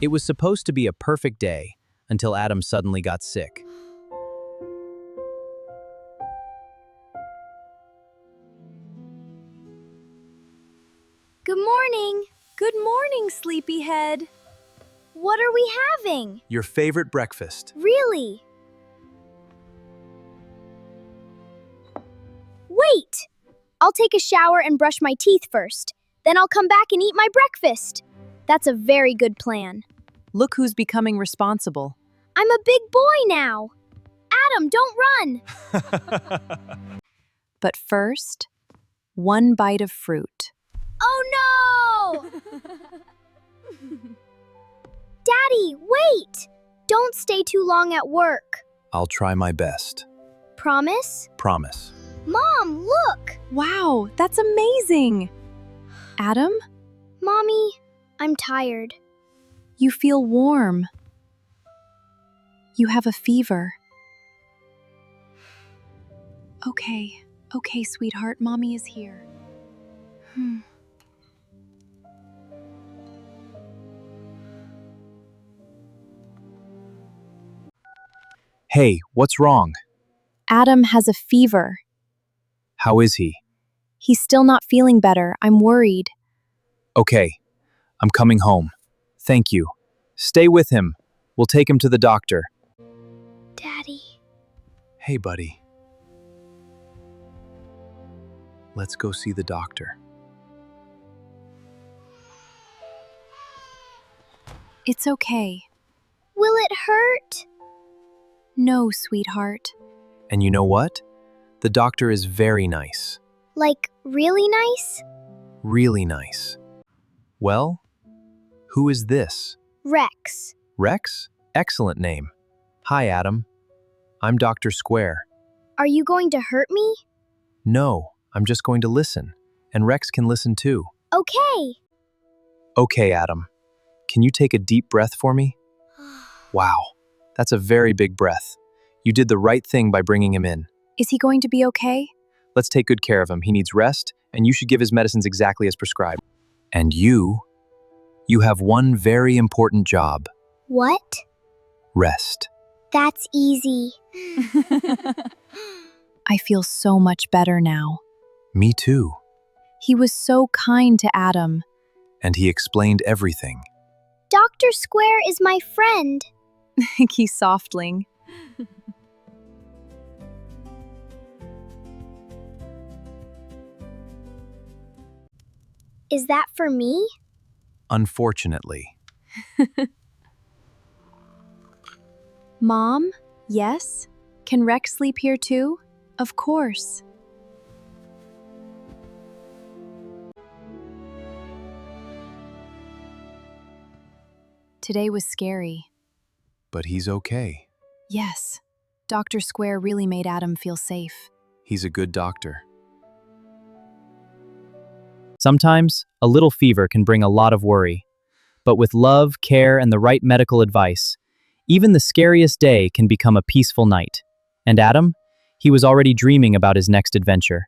It was supposed to be a perfect day until Adam suddenly got sick. Good morning. Good morning, sleepyhead. What are we having? Your favorite breakfast. Really? Wait! I'll take a shower and brush my teeth first. Then I'll come back and eat my breakfast. That's a very good plan. Look who's becoming responsible. I'm a big boy now. Adam, don't run. But first, one bite of fruit. Oh no! Daddy, wait! Don't stay too long at work. I'll try my best. Promise? Promise. Mom, look! Wow, that's amazing! Adam, Mommy, I'm tired. you feel warm. You have a fever. Okay, sweetheart, Mommy is here. Hey, what's wrong? Adam has a fever. How is he? He's still not feeling better. I'm worried. Okay, I'm coming home. Thank you. Stay with him. We'll take him to the doctor. Daddy. Hey, buddy. Let's go see the doctor. It's okay. Will it hurt? No, sweetheart. And you know what? The doctor is very nice. Like, really nice? Really nice. Well, who is this? Rex. Rex? Excellent name. Hi, Adam. I'm Dr. Square. Are you going to hurt me? No, I'm just going to listen. And Rex can listen too. Okay. Okay, Adam. Can you take a deep breath for me? Wow, that's a very big breath. You did the right thing by bringing him in. Is he going to be okay? Let's take good care of him. He needs rest, and you should give his medicines exactly as prescribed. And you have one very important job. What? Rest. That's easy. I feel so much better now. Me too. He was so kind to Adam. And he explained everything. Dr. Square is my friend. He's softling. Is that for me? Unfortunately. Mom? Yes? Can Rex sleep here too? Of course. Today was scary. But he's okay. Yes. Dr. Square really made Adam feel safe. He's a good doctor. Sometimes, a little fever can bring a lot of worry. But with love, care, and the right medical advice, even the scariest day can become a peaceful night. And Adam? He was already dreaming about his next adventure.